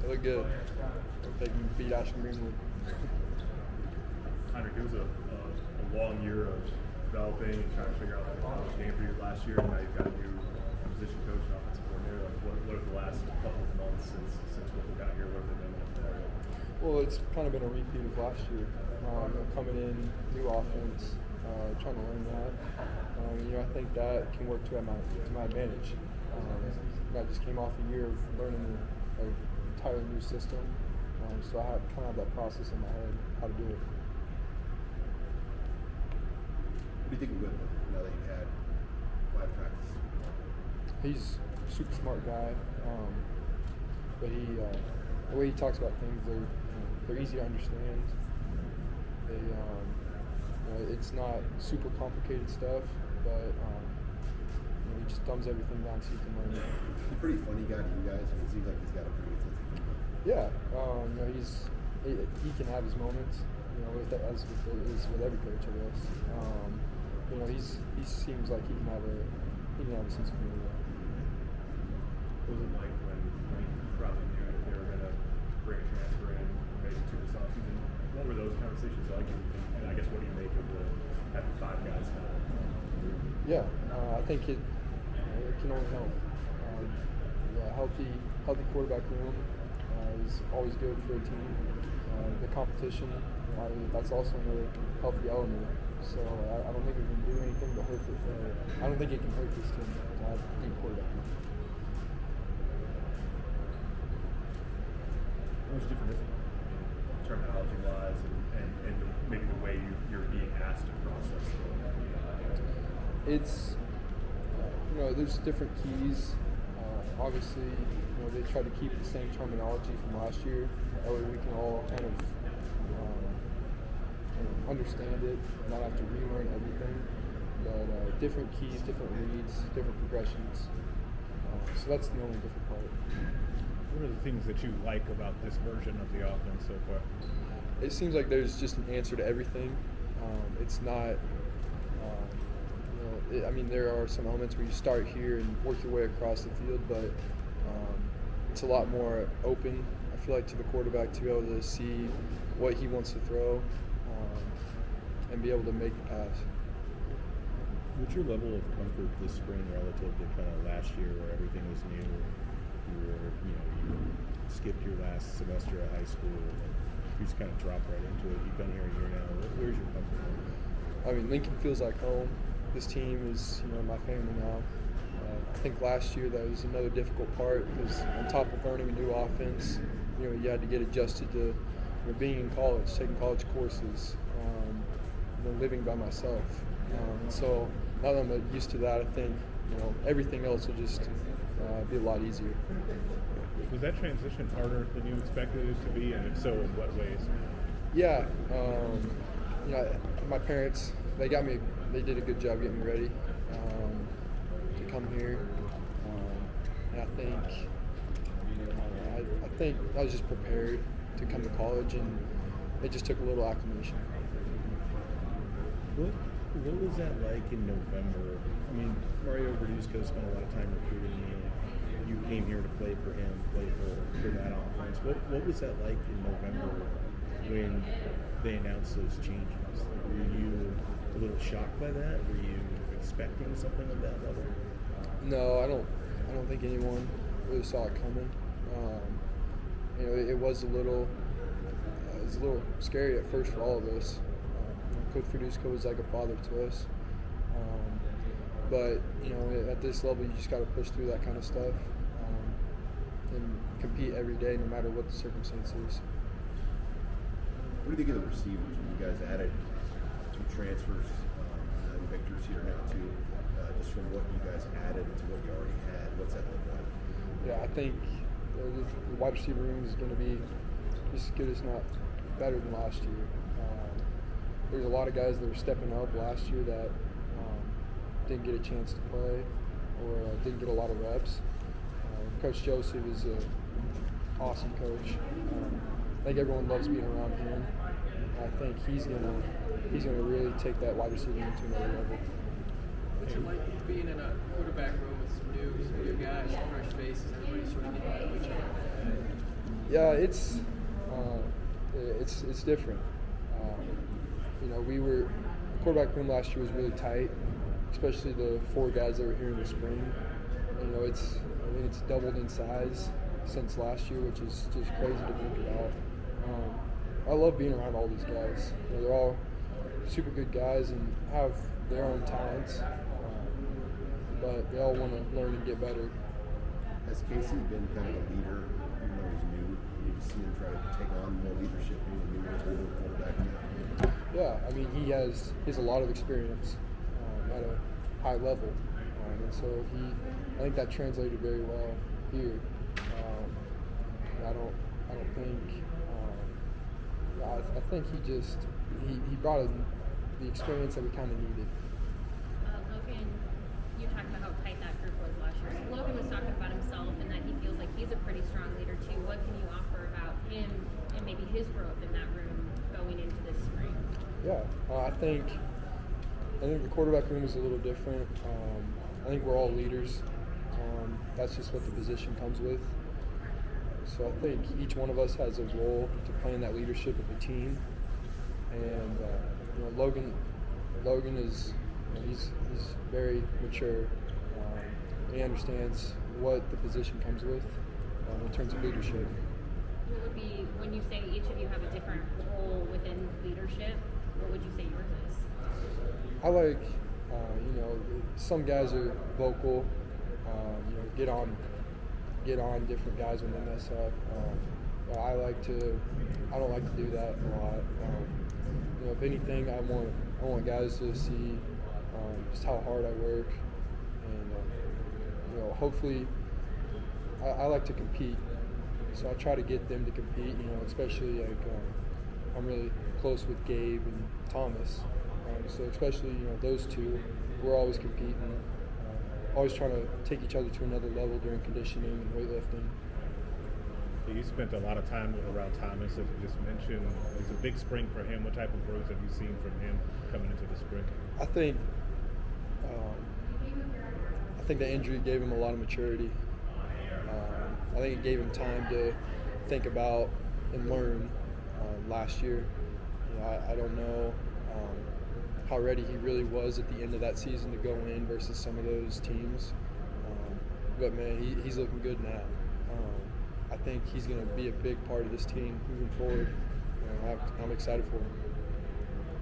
It looked good. Looked like we beat Ashton Greenwood. Heinrich, it was a long year of developing and trying to figure out the college game for you last year, and now you've got a new position coach and offensive coordinator. Like, what have the last couple of months since we got here, what have they been like for you? Well, it's kind of been a repeat of last year. Coming in, new offense, trying to learn that. I think that can work to my advantage. I just came off a year of learning an entirely new system, so I kind of have that process in my head how to do it. What do you think of Whitman now that you've had 5 practices? He's a super smart guy, but the way he talks about things, they're easy to understand. It's not super complicated stuff, but he just dumbs everything down so you can learn it. He's a pretty funny guy to you guys, and it seems like he's got a pretty good sense of humor. Yeah, he can have his moments, as with every coach, I guess. He seems like he can have a sense of humor. What was it like when you probably knew that they were going to bring a transfer in maybe to this offseason? What were those conversations like? And I guess what do you make of having 5 guys now? Yeah, I think it can only help. Healthy quarterback room is always good for a team. The competition, that's also another healthy element. So I don't think it can do anything to hurt this. I don't think it can hurt this team to have a deep quarterback room. What's different terminology-wise and maybe the way you're being asked to process it? It's, there's different keys. Obviously, they try to keep the same terminology from last year. That way we can all kind of understand it, not have to relearn everything. But different keys, different reads, different progressions. So that's the only different part. What are the things that you like about this version of the offense so far? It seems like there's just an answer to everything. It's not, there are some elements where you start here and work your way across the field, but it's a lot more open, I feel like, to the quarterback to be able to see what he wants to throw and be able to make the pass. What's your level of comfort this spring relative to kind of last year where everything was new? You skipped your last semester of high school and you just kind of dropped right into it. You've been here a year now. Where's your comfort level? Lincoln feels like home. This team is, my family now. I think last year that was another difficult part because on top of learning a new offense, you had to get adjusted to being in college, taking college courses, living by myself. And so now that I'm used to that, I think everything else will just be a lot easier. Was that transition harder than you expected it to be, and if so, in what ways? Yeah, my parents, they did a good job getting me ready to come here, and I think I was just prepared to come to college, and it just took a little acclimation. What was that like in November? Mario Verduzco spent a lot of time recruiting you. You came here to play for him, play for that offense. What was that like in November when they announced those changes? Were you a little shocked by that? Were you expecting something of that level? No, I don't think anyone really saw it coming. It was a little scary at first for all of us. Coach Verduzco was like a father to us. But at this level, you just got to push through that kind of stuff and compete every day, no matter what the circumstances. What do you think of the receivers when you guys added 2 transfers? Victor's here now too. Just from what you guys added to what you already had, what's that look like? Yeah, I think the wide receiver room is going to be just as good, as not better than last year. There's a lot of guys that are stepping up last year that didn't get a chance to play or didn't get a lot of reps. Coach Joseph is an awesome coach. I think everyone loves being around him. I think he's gonna really take that wide receiver room to another level. What's it like being in a quarterback room with some new guys, fresh faces, everybody sort of getting to know each other? Yeah, it's different. You know, the quarterback room last year was really tight, especially the 4 guys that were here in the spring. You know, it's doubled in size since last year, which is just crazy to think about. I love being around all these guys. You know, they're all super good guys and have their own talents, but they all want to learn and get better. Has Casey been kind of a leader, even though he's new? You see him try to take on more leadership, being a new quarterback in that. Yeah, I mean, he has a lot of experience at a high level, and so I think that translated very well here. I don't think. I think he brought in the experience that we kind of needed. Logan, you talked about how tight that group was last year. So Logan was talking about himself and that he feels like he's a pretty strong leader too. What can you offer about him and maybe his growth in that room going into this spring? Yeah, I think the quarterback room is a little different. I think we're all leaders. That's just what the position comes with. So I think each one of us has a role to play in that leadership of the team. And you know, Logan is he's very mature. He understands what the position comes with in terms of leadership. What would be, when you say each of you have a different role within leadership, what would you say yours is? I like, you know, some guys are vocal, you know, get on different guys when they mess up. I don't like to do that a lot. You know, if anything, I want guys to see just how hard I work, and you know, hopefully, I like to compete, so I try to get them to compete. You know, especially like I'm really close with Gabe and Thomas, so especially, you know, those two, we're always competing. Always trying to take each other to another level during conditioning and weightlifting. You spent a lot of time around Thomas, as you just mentioned. It's a big spring for him. What type of growth have you seen from him coming into the spring? I think the injury gave him a lot of maturity. I think it gave him time to think about and learn last year. You know, I don't know how ready he really was at the end of that season to go in versus some of those teams. But man, he's looking good now. I think he's going to be a big part of this team moving forward. I'm excited for him.